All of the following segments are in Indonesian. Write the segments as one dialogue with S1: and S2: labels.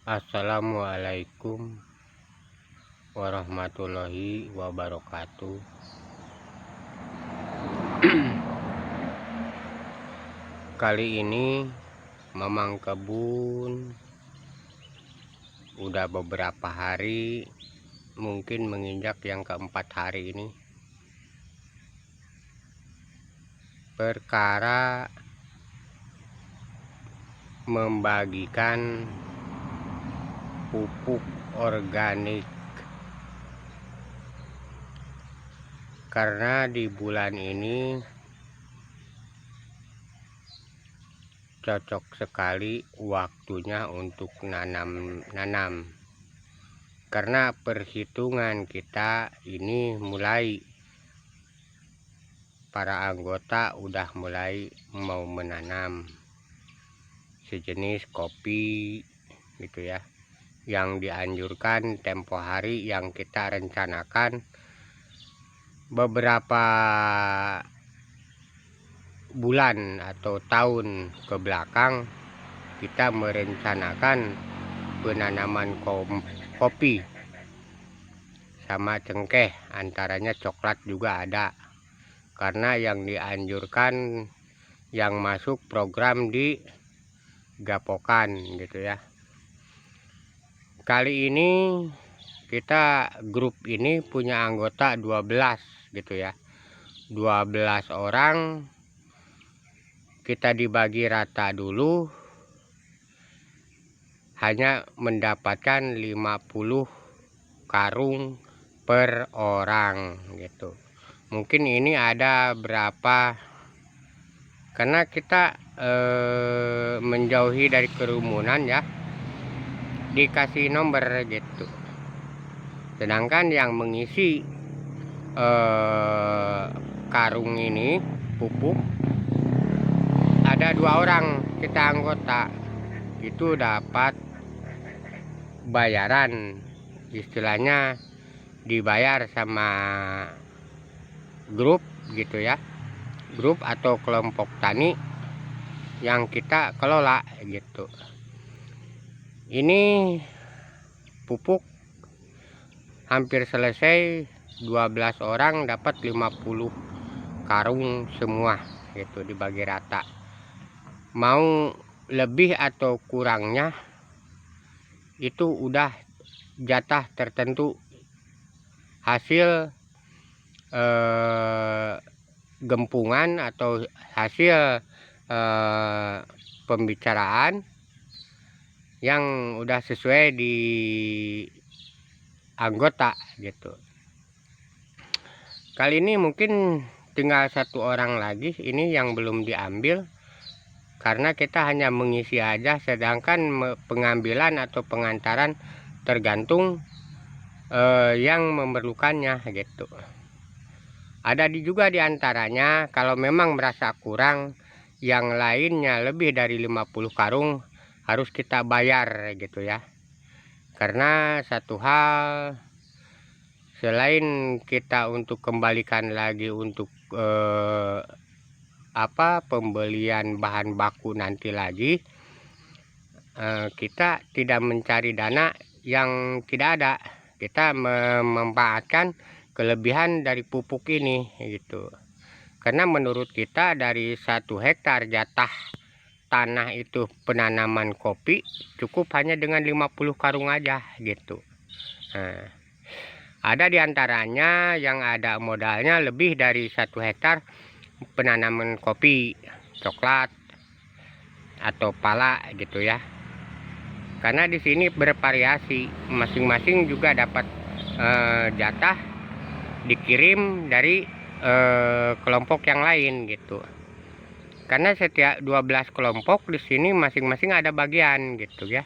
S1: Assalamualaikum warahmatullahi wabarakatuh. Kali ini Mamang Kebun udah beberapa hari, mungkin menginjak yang keempat hari ini, perkara membagikan pupuk organik, karena di bulan ini cocok sekali waktunya untuk nanam, karena perhitungan kita ini mulai, para anggota udah mulai mau menanam sejenis kopi gitu ya, yang dianjurkan tempo hari yang kita rencanakan beberapa bulan atau tahun ke belakang. Kita merencanakan penanaman kopi sama cengkeh, antaranya coklat juga ada, karena yang dianjurkan yang masuk program di Gapokan gitu ya. Kali ini kita grup ini punya anggota 12 gitu ya, 12 orang. Kita dibagi rata dulu, hanya mendapatkan 50 karung per orang gitu. Mungkin ini ada berapa, karena kita menjauhi dari kerumunan ya, dikasih nomor gitu. Sedangkan yang mengisi karung ini pupuk ada 2 orang kita anggota, itu dapat bayaran, istilahnya dibayar sama grup gitu ya, grup atau kelompok tani yang kita kelola gitu. Ini pupuk hampir selesai, 12 orang dapat 50 karung semua gitu, dibagi rata. Mau lebih atau kurangnya itu udah jatah tertentu, hasil gempungan atau hasil pembicaraan yang udah sesuai di anggota gitu. Kali ini mungkin tinggal 1 orang lagi ini yang belum diambil, karena kita hanya mengisi aja, sedangkan pengambilan atau pengantaran tergantung yang memerlukannya gitu. Ada juga diantaranya kalau memang merasa kurang, yang lainnya lebih dari 50 karung harus kita bayar gitu ya. Karena satu hal, selain kita untuk kembalikan lagi untuk pembelian bahan baku nanti lagi, kita tidak mencari dana yang tidak ada, kita memanfaatkan kelebihan dari pupuk ini gitu. Karena menurut kita dari 1 hektar jatah tanah itu penanaman kopi cukup hanya dengan 50 karung aja gitu. Nah, ada diantaranya yang ada modalnya lebih dari 1 hektar penanaman kopi, coklat atau pala gitu ya. Karena di sini bervariasi, masing-masing juga dapat jatah dikirim dari kelompok yang lain gitu. Karena setiap 12 kelompok di sini masing-masing ada bagian gitu ya.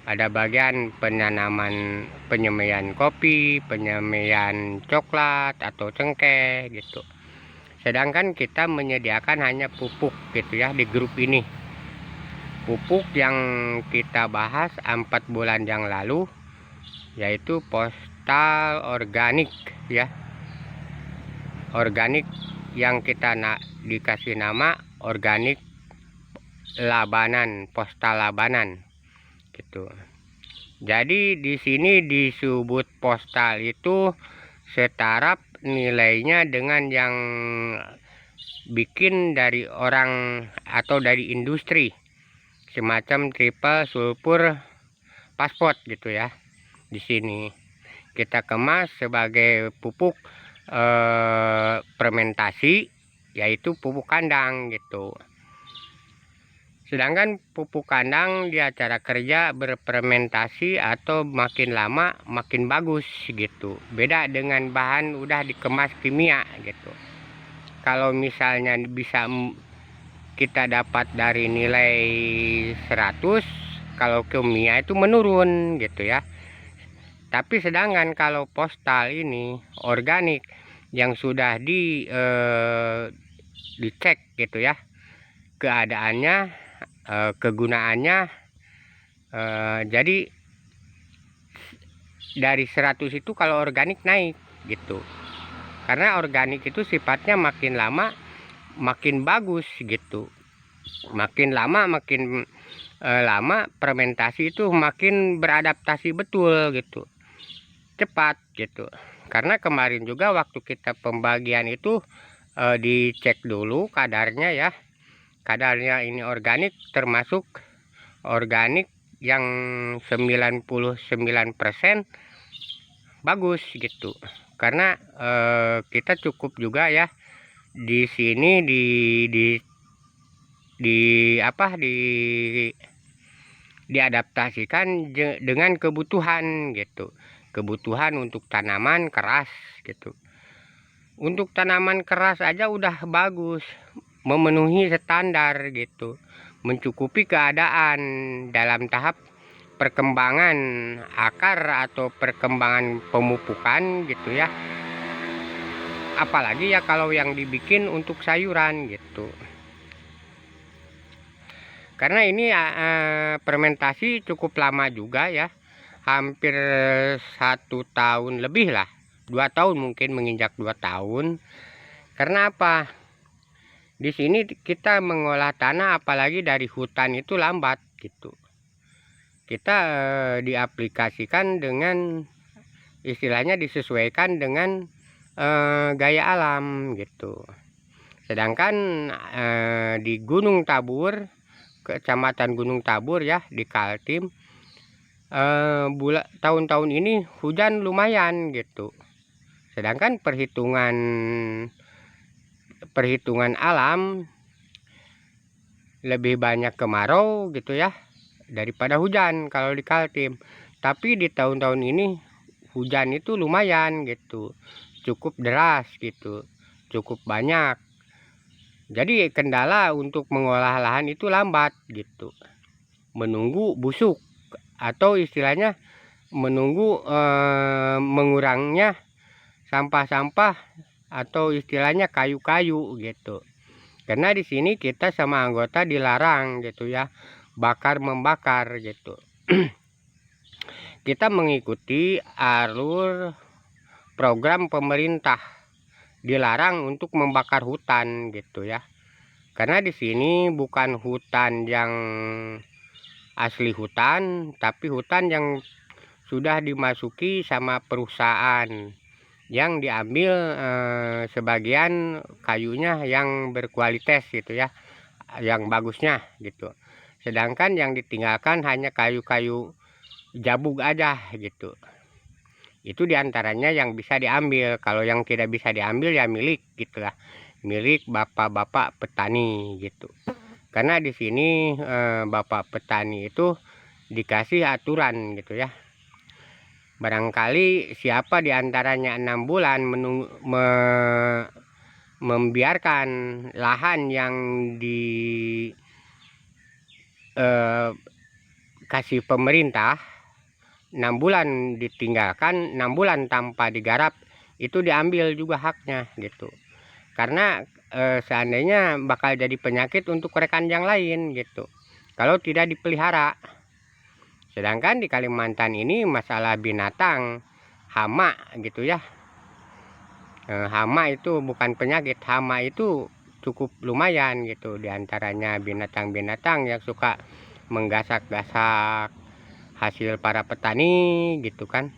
S1: Ada bagian penanaman, penyemaian kopi, penyemaian coklat atau cengkeh gitu. Sedangkan kita menyediakan hanya pupuk gitu ya di grup ini. Pupuk yang kita bahas 4 bulan yang lalu, yaitu postal organik ya. Organik yang kita dikasih nama organik Labanan, postal Labanan gitu. Jadi di sini disebut postal itu setaraf nilainya dengan yang bikin dari orang atau dari industri, semacam triple sulfur pasport gitu ya. Di sini kita kemas sebagai pupuk fermentasi, yaitu pupuk kandang gitu. Sedangkan pupuk kandang dia cara kerja berfermentasi atau makin lama makin bagus gitu. Beda dengan bahan udah dikemas kimia gitu. Kalau misalnya bisa kita dapat dari nilai 100, kalau kimia itu menurun gitu ya. Tapi sedangkan kalau postal ini organik yang sudah dicek gitu ya, keadaannya, kegunaannya, jadi dari 100 itu kalau organik naik gitu. Karena organik itu sifatnya makin lama makin bagus gitu. Makin lama makin lama fermentasi itu makin beradaptasi betul gitu. Cepat gitu. Karena kemarin juga waktu kita pembagian itu dicek dulu kadarnya ya. Kadarnya ini organik, termasuk organik yang 99% bagus gitu. Karena kita cukup juga ya di sini diadaptasikan dengan kebutuhan gitu. Kebutuhan untuk tanaman keras gitu. Untuk tanaman keras aja udah bagus, memenuhi standar gitu, mencukupi keadaan dalam tahap perkembangan akar atau perkembangan pemupukan gitu ya. Apalagi ya kalau yang dibikin untuk sayuran gitu. Karena ini fermentasi cukup lama juga ya, hampir 1 tahun lebih lah, 2 tahun mungkin, menginjak 2 tahun. Karena apa? Di sini kita mengolah tanah apalagi dari hutan itu lambat gitu. Kita diaplikasikan dengan istilahnya disesuaikan dengan gaya alam gitu. Sedangkan di Gunung Tabur, Kecamatan Gunung Tabur ya, di Kaltim, tahun-tahun ini hujan lumayan gitu. Sedangkan perhitungan alam lebih banyak kemarau gitu ya daripada hujan kalau di Kaltim. Tapi di tahun-tahun ini hujan itu lumayan gitu, cukup deras gitu, cukup banyak. Jadi kendala untuk mengolah lahan itu lambat gitu, menunggu busuk atau istilahnya menunggu mengurangnya sampah-sampah atau istilahnya kayu-kayu gitu. Karena di sini kita sama anggota dilarang gitu ya, bakar membakar gitu. Kita mengikuti alur program pemerintah, dilarang untuk membakar hutan gitu ya. Karena di sini bukan hutan yang asli hutan, tapi hutan yang sudah dimasuki sama perusahaan, yang diambil sebagian kayunya yang berkualitas gitu ya, yang bagusnya gitu. Sedangkan yang ditinggalkan hanya kayu-kayu jabug aja gitu. Itu diantaranya yang bisa diambil. Kalau yang tidak bisa diambil ya milik gitulah, milik bapak-bapak petani gitu. Karena di sini bapak petani itu dikasih aturan gitu ya. Barangkali siapa diantaranya 6 bulan membiarkan lahan yang dikasih pemerintah 6 bulan ditinggalkan, 6 bulan tanpa digarap, itu diambil juga haknya gitu. Karena seandainya bakal jadi penyakit untuk rekan yang lain gitu, kalau tidak dipelihara. Sedangkan di Kalimantan ini masalah binatang, hama gitu ya. Hama itu bukan penyakit, hama itu cukup lumayan gitu. Diantaranya binatang-binatang yang suka menggasak-gasak hasil para petani gitu kan.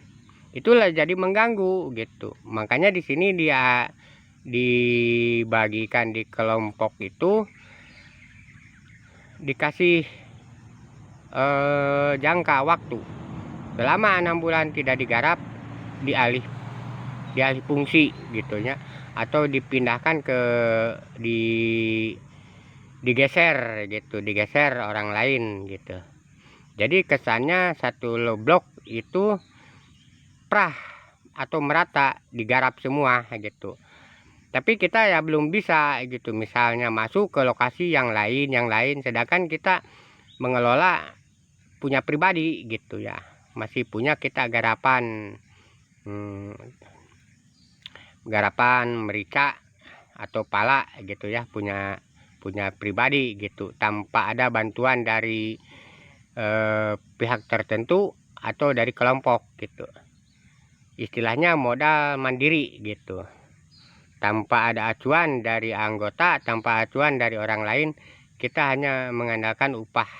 S1: Itulah jadi mengganggu gitu. Makanya di sini dia dibagikan di kelompok itu dikasih jangka waktu selama 6 bulan tidak digarap, dialih fungsi gitu ya, atau dipindahkan ke digeser gitu, digeser orang lain gitu. Jadi kesannya satu blok itu prah atau merata digarap semua gitu. Tapi kita ya belum bisa gitu, misalnya masuk ke lokasi yang lain, sedangkan kita mengelola punya pribadi gitu ya, masih punya kita garapan garapan merica atau pala gitu ya, punya pribadi gitu, tanpa ada bantuan dari pihak tertentu atau dari kelompok gitu. Istilahnya modal mandiri gitu, tanpa ada acuan dari anggota, tanpa acuan dari orang lain. Kita hanya mengandalkan upah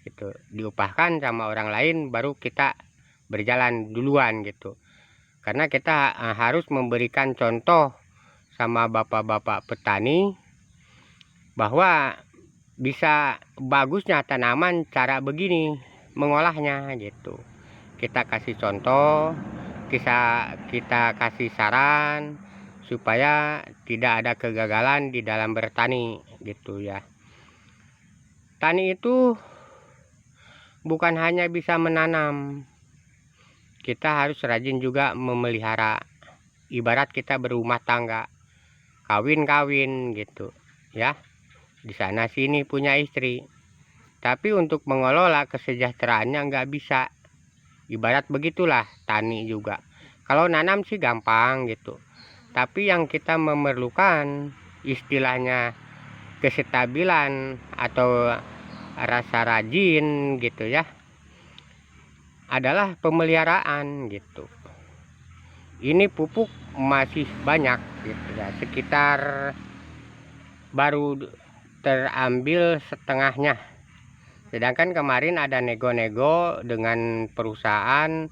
S1: gitu, diupahkan sama orang lain baru kita berjalan duluan gitu. Karena kita harus memberikan contoh sama bapak-bapak petani bahwa bisa bagusnya tanaman cara begini mengolahnya gitu. Kita kasih contoh, kita kasih saran supaya tidak ada kegagalan di dalam bertani gitu ya. Tani itu bukan hanya bisa menanam, kita harus rajin juga memelihara. Ibarat kita berumah tangga, kawin gitu ya. Di sana sini punya istri, tapi untuk mengelola kesejahteraannya nggak bisa. Ibarat begitulah tani juga. Kalau nanam sih gampang gitu, tapi yang kita memerlukan istilahnya kestabilan atau rasa rajin gitu ya, adalah pemeliharaan gitu. Ini pupuk masih banyak gitu ya, sekitar baru terambil setengahnya. Sedangkan kemarin ada nego-nego dengan perusahaan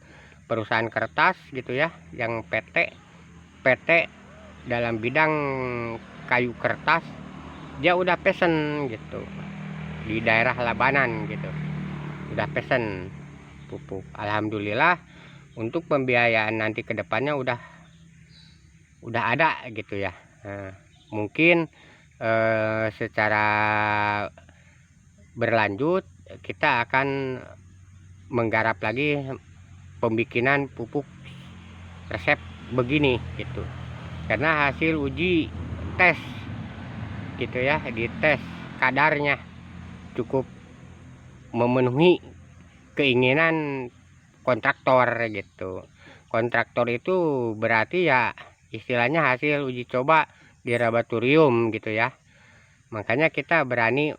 S1: kertas gitu ya, yang PT dalam bidang kayu kertas, dia udah pesen gitu di daerah Labanan gitu, udah pesen pupuk. Alhamdulillah untuk pembiayaan nanti kedepannya udah ada gitu ya. Nah, mungkin secara berlanjut kita akan menggarap lagi pembikinan pupuk resep begini gitu, karena hasil uji tes gitu ya, dites kadarnya cukup memenuhi keinginan kontraktor gitu. Kontraktor itu berarti ya istilahnya hasil uji coba di laboratorium gitu ya. Makanya kita berani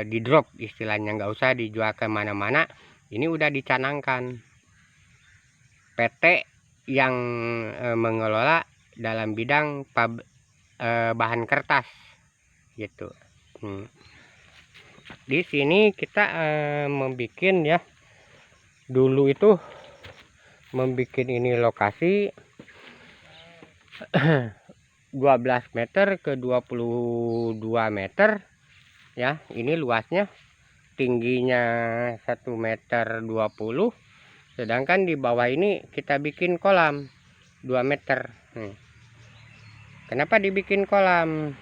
S1: di drop istilahnya, nggak usah dijual ke mana-mana. Ini udah dicanangkan PT yang mengelola dalam bidang bahan kertas gitu. Di sini kita membuat ya, dulu itu membuat ini lokasi 12 meter ke 22 meter ya. Ini luasnya, tingginya 1,20 meter, sedangkan di bawah ini kita bikin kolam 2 meter. Kenapa dibikin kolam?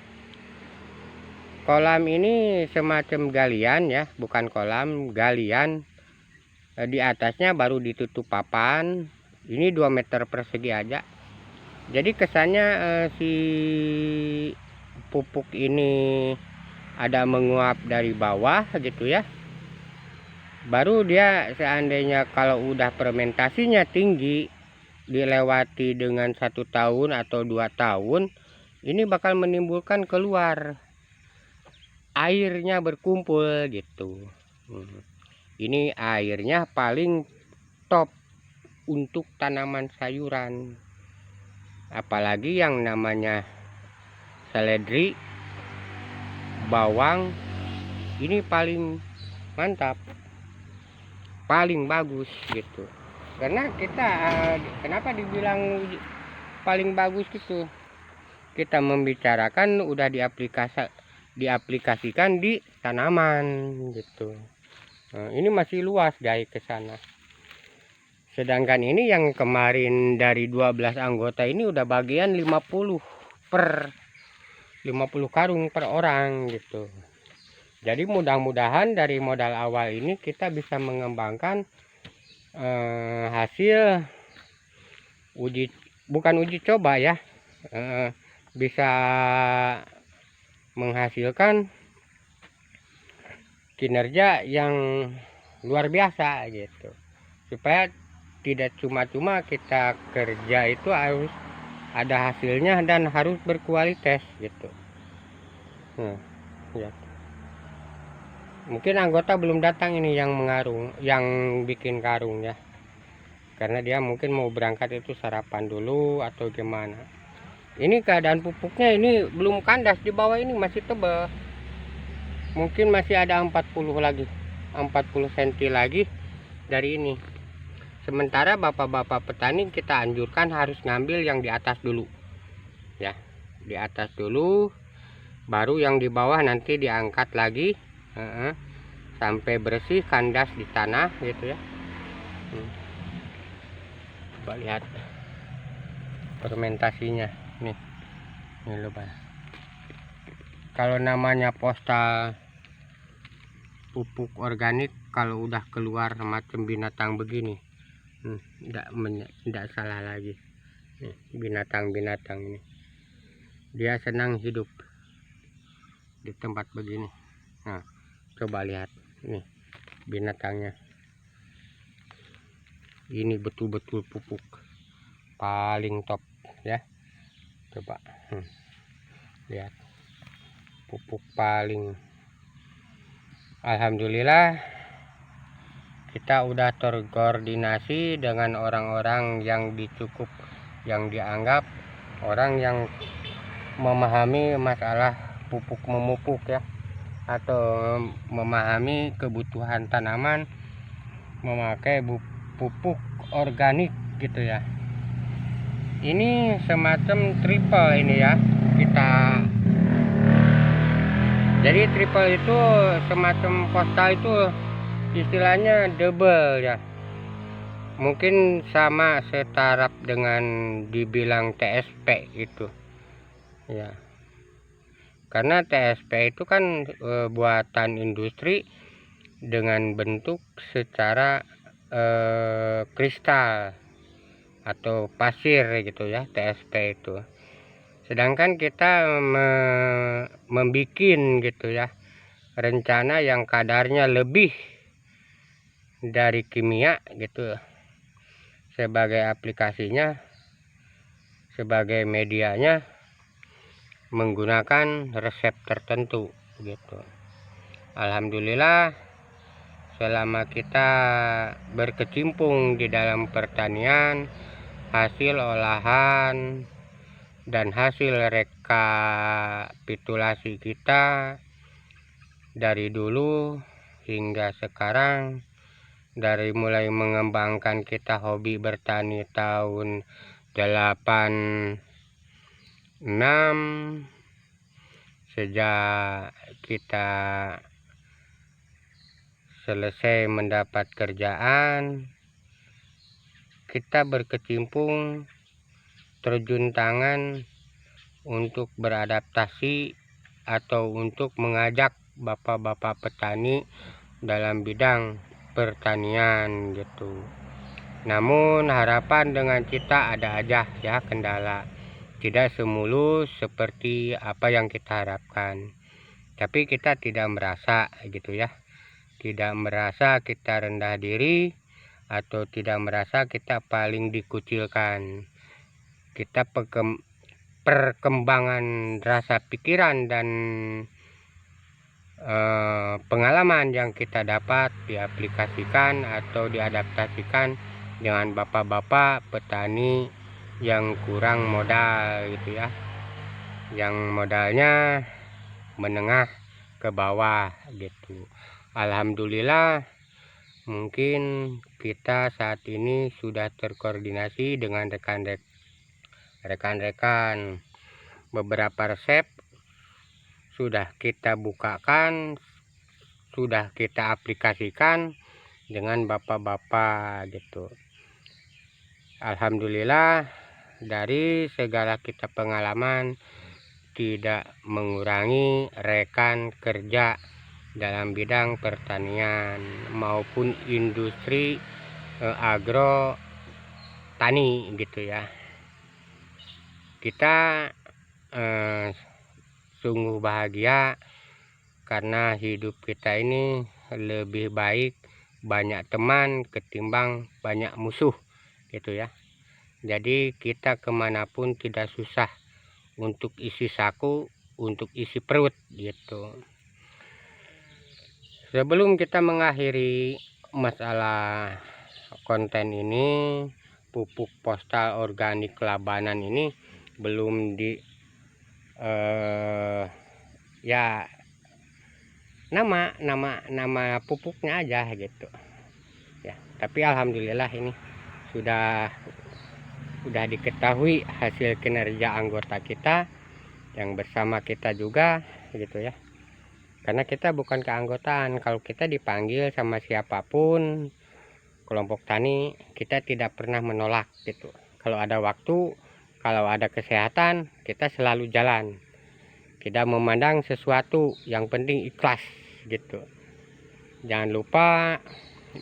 S1: Kolam ini semacam galian ya, bukan kolam, galian. Di atasnya baru ditutup papan. Ini 2 meter persegi aja. Jadi kesannya si pupuk ini ada menguap dari bawah gitu ya. Baru dia seandainya kalau udah fermentasinya tinggi, dilewati dengan 1 tahun atau 2 tahun, ini bakal menimbulkan keluar airnya berkumpul gitu. Ini airnya paling top untuk tanaman sayuran, apalagi yang namanya seledri, bawang, ini paling mantap. paling bagus gitu. Karena kita kenapa dibilang paling bagus gitu, kita membicarakan udah diaplikasikan di tanaman gitu. Nah, ini masih luas guys ke sana. Sedangkan ini yang kemarin dari 12 anggota ini udah bagian 50 karung per orang gitu. Jadi mudah-mudahan dari modal awal ini kita bisa mengembangkan hasil bukan uji coba ya, bisa menghasilkan kinerja yang luar biasa gitu, supaya tidak cuma-cuma kita kerja itu harus ada hasilnya dan harus berkualitas gitu. Ya. Mungkin anggota belum datang ini yang mengarung, yang bikin karung ya, karena dia mungkin mau berangkat itu sarapan dulu atau gimana. Ini keadaan pupuknya ini belum kandas, di bawah ini masih tebal, mungkin masih ada 40 cm lagi dari ini. Sementara bapak-bapak petani kita anjurkan harus ngambil yang di atas dulu ya, di atas dulu, baru yang di bawah nanti diangkat lagi sampai bersih kandas di tanah gitu ya. Coba lihat fermentasinya nih, ini lupa. Kalau namanya postal pupuk organik, kalau udah keluar macam binatang begini, tidak salah lagi. Binatang-binatang ini dia senang hidup di tempat begini. Nah, coba lihat nih binatangnya. Ini betul-betul pupuk paling top ya. Coba lihat, pupuk paling. Alhamdulillah kita udah terkoordinasi dengan orang-orang yang yang dianggap orang yang memahami masalah pupuk memupuk ya, atau memahami kebutuhan tanaman memakai pupuk organik gitu ya. Ini semacam triple ini ya kita. Jadi triple itu semacam postal itu istilahnya double ya, mungkin sama setaraf dengan dibilang TSP itu ya, karena TSP itu kan buatan industri dengan bentuk secara kristal atau pasir gitu ya, TSP itu. Sedangkan kita membikin gitu ya rencana yang kadarnya lebih dari kimia gitu, sebagai aplikasinya, sebagai medianya menggunakan resep tertentu gitu. Alhamdulillah selama kita berkecimpung di dalam pertanian, hasil olahan dan hasil rekapitulasi kita dari dulu hingga sekarang, dari mulai mengembangkan kita hobi bertani tahun 86, sejak kita selesai mendapat kerjaan, kita berkecimpung, terjun tangan untuk beradaptasi atau untuk mengajak bapak-bapak petani dalam bidang pertanian gitu. Namun harapan dengan kita ada aja ya kendala, tidak semulus seperti apa yang kita harapkan. Tapi kita tidak merasa gitu ya, tidak merasa kita rendah diri atau tidak merasa kita paling dikucilkan. Kita perkembangan rasa pikiran dan pengalaman yang kita dapat diaplikasikan atau diadaptasikan dengan bapak-bapak petani yang kurang modal gitu ya, yang modalnya menengah ke bawah gitu. Alhamdulillah Mungkin kita saat ini sudah terkoordinasi dengan rekan-rekan. Beberapa resep sudah kita bukakan, sudah kita aplikasikan dengan bapak-bapak gitu. Alhamdulillah, dari segala kita pengalaman tidak mengurangi rekan kerja dalam bidang pertanian maupun industri agro tani gitu ya. Kita sungguh bahagia karena hidup kita ini lebih baik banyak teman ketimbang banyak musuh gitu ya. Jadi kita kemanapun tidak susah untuk isi saku, untuk isi perut gitu. Sebelum kita mengakhiri masalah konten ini, pupuk postal organik Labanan ini belum di ya nama pupuknya aja gitu ya. Tapi alhamdulillah ini sudah diketahui hasil kinerja anggota kita yang bersama kita juga gitu ya. Karena kita bukan keanggotaan, kalau kita dipanggil sama siapapun kelompok tani, kita tidak pernah menolak gitu. Kalau ada waktu, kalau ada kesehatan, kita selalu jalan. Kita memandang sesuatu, yang penting ikhlas gitu. Jangan lupa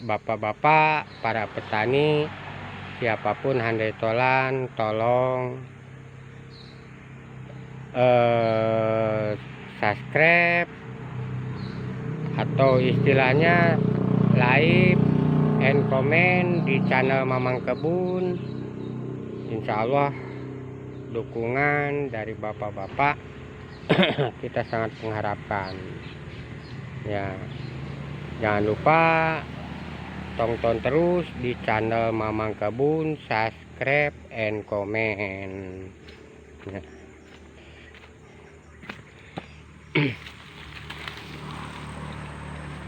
S1: bapak-bapak, para petani, siapapun handai tolan, tolong subscribe atau istilahnya like and comment di channel Mamang Kebun. Insya Allah dukungan dari bapak-bapak kita sangat mengharapkan ya. Jangan lupa tonton terus di channel Mamang Kebun, subscribe and comment ya.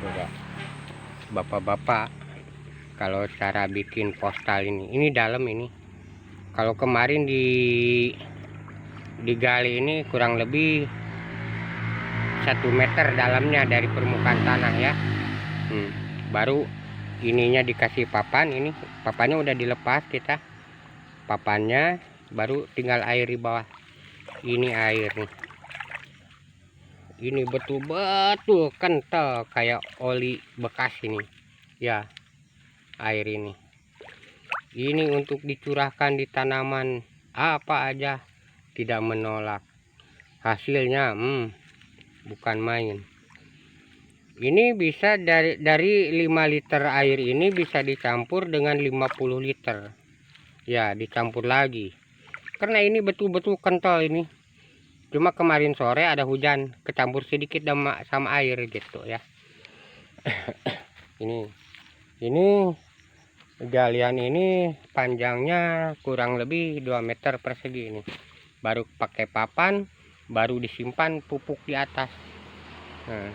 S1: Coba bapak-bapak, kalau cara bikin postal ini dalam ini, kalau kemarin digali ini kurang lebih 1 meter dalamnya dari permukaan tanah ya. Baru ininya dikasih papan, ini papannya udah dilepas kita, papannya baru tinggal air di bawah. Ini air nih, ini betul-betul kental kayak oli bekas ini ya. Air ini untuk dicurahkan di tanaman apa aja tidak menolak. Hasilnya bukan main. Ini bisa dari 5 liter air ini bisa dicampur dengan 50 liter ya, dicampur lagi karena ini betul-betul kental ini. Cuma kemarin sore ada hujan, kecampur sedikit sama air gitu ya. ini galian ini panjangnya kurang lebih 2 meter persegi ini. Baru pakai papan, baru disimpan pupuk di atas. Nah,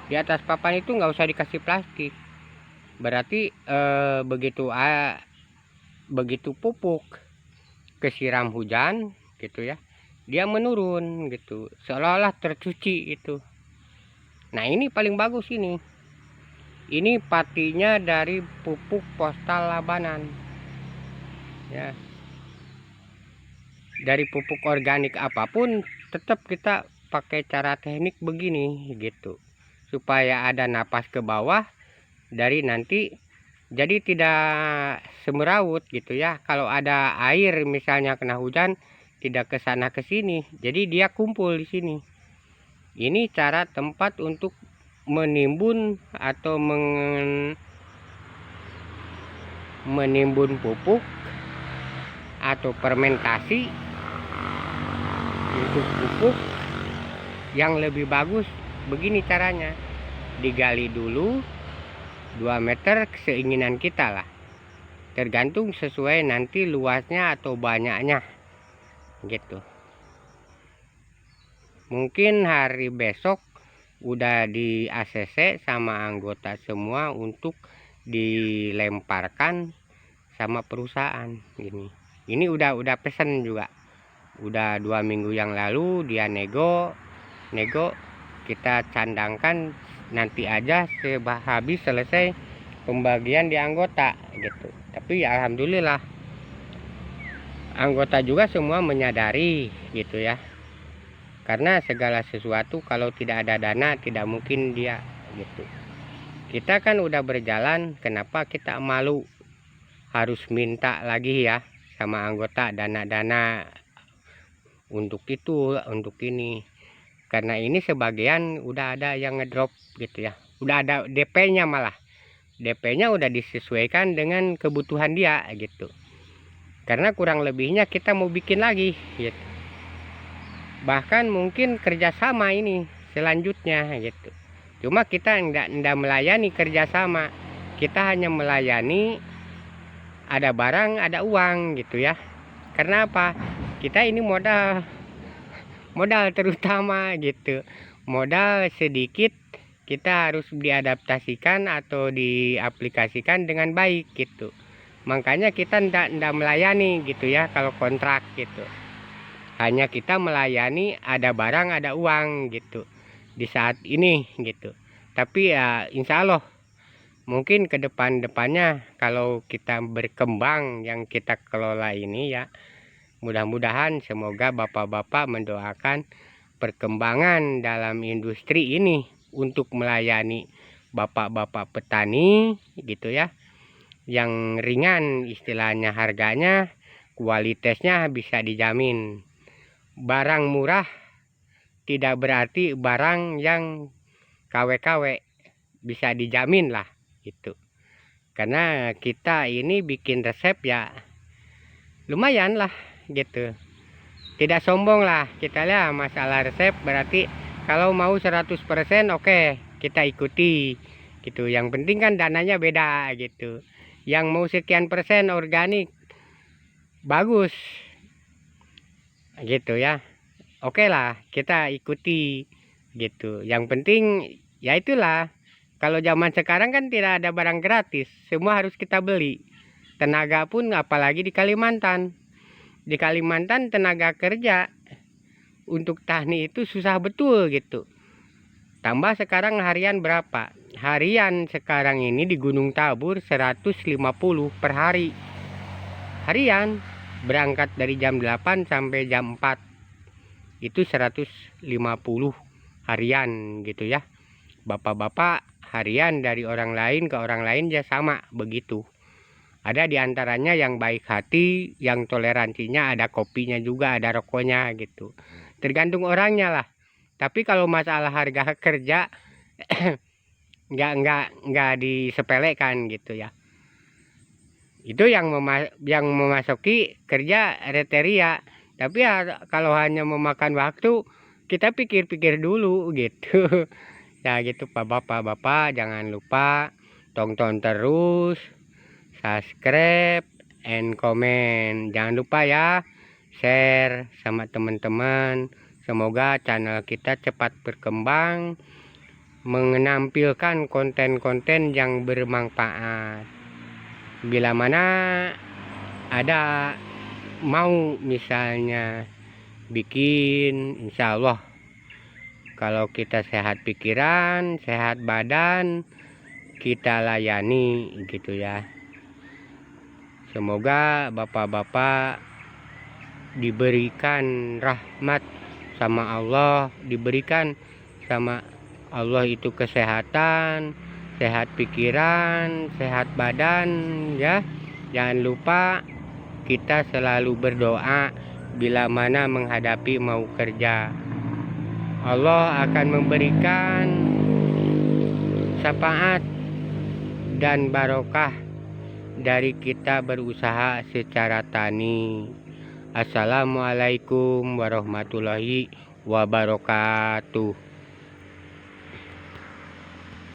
S1: di atas papan itu nggak usah dikasih plastik. Berarti begitu pupuk kesiram hujan gitu ya, dia menurun gitu, seolah-olah tercuci itu. Nah ini paling bagus ini patinya dari pupuk postal Labanan ya. Dari pupuk organik apapun tetap kita pakai cara teknik begini gitu, supaya ada napas ke bawah dari nanti, jadi tidak semeraut gitu ya. Kalau ada air misalnya kena hujan, tidak ke sana ke sini, jadi dia kumpul di sini. Ini cara tempat untuk menimbun atau menimbun pupuk atau fermentasi untuk pupuk yang lebih bagus. Begini caranya, digali dulu 2 meter keinginan kita lah, tergantung sesuai nanti luasnya atau banyaknya gitu. Mungkin hari besok udah di ACC sama anggota semua untuk dilemparkan sama perusahaan gini. Ini udah pesen juga, udah 2 minggu yang lalu dia nego kita candangkan nanti aja habis selesai pembagian di anggota gitu. Tapi ya alhamdulillah anggota juga semua menyadari gitu ya, karena segala sesuatu kalau tidak ada dana tidak mungkin dia gitu. Kita kan udah berjalan, kenapa kita malu harus minta lagi ya sama anggota dana-dana untuk itu, untuk ini. Karena ini sebagian udah ada yang ngedrop gitu ya, udah ada DP-nya, malah DP-nya udah disesuaikan dengan kebutuhan dia gitu. Karena kurang lebihnya kita mau bikin lagi gitu. Bahkan mungkin kerjasama ini selanjutnya gitu. Cuma kita enggak melayani kerjasama, kita hanya melayani ada barang ada uang gitu ya. Karena apa? Kita ini modal terutama gitu, modal sedikit kita harus diadaptasikan atau diaplikasikan dengan baik gitu. Makanya kita enggak melayani gitu ya kalau kontrak gitu. Hanya kita melayani ada barang ada uang gitu di saat ini gitu. Tapi ya insya Allah mungkin ke depannya kalau kita berkembang yang kita kelola ini ya, mudah-mudahan semoga bapak-bapak mendoakan perkembangan dalam industri ini untuk melayani bapak-bapak petani gitu ya, yang ringan istilahnya, harganya kualitasnya bisa dijamin. Barang murah tidak berarti barang yang KW-KW, bisa dijamin lah gitu. Karena kita ini bikin resep ya lumayan lah gitu, tidak sombong lah kita lah masalah resep. Berarti kalau mau 100% oke, kita ikuti gitu. Yang penting kan dananya beda gitu. Yang mau sekian persen organik bagus gitu ya, oke lah kita ikuti gitu. Yang penting ya itulah, kalau zaman sekarang kan tidak ada barang gratis, semua harus kita beli. Tenaga pun apalagi di Kalimantan. Di Kalimantan tenaga kerja untuk tani itu susah betul gitu. Tambah sekarang harian berapa? Harian sekarang ini di Gunung Tabur 150 per hari. Harian berangkat dari jam 8 sampai jam 4. Itu 150 harian gitu ya. Bapak-bapak harian dari orang lain ke orang lain ya sama begitu. Ada diantaranya yang baik hati, yang toleransinya, ada kopinya juga, ada rokoknya gitu. Tergantung orangnya lah. Tapi kalau masalah harga kerja nggak disepelekan gitu ya. Itu yang memasuki kerja kriteria. Tapi ya, kalau hanya memakan waktu, kita pikir-pikir dulu gitu. Ya gitu Pak Bapak, jangan lupa tonton terus, subscribe and comment. Jangan lupa ya share sama teman-teman. Semoga channel kita cepat berkembang, menampilkan konten-konten yang bermanfaat. Bila mana ada mau misalnya bikin, insya Allah kalau kita sehat pikiran, sehat badan, kita layani gitu ya. Semoga bapak-bapak diberikan rahmat sama Allah, diberikan sama Allah itu kesehatan, sehat pikiran, sehat badan ya. Jangan lupa kita selalu berdoa bila mana menghadapi mau kerja. Allah akan memberikan syafaat dan barokah dari kita berusaha secara tani. Assalamualaikum warahmatullahi wabarakatuh.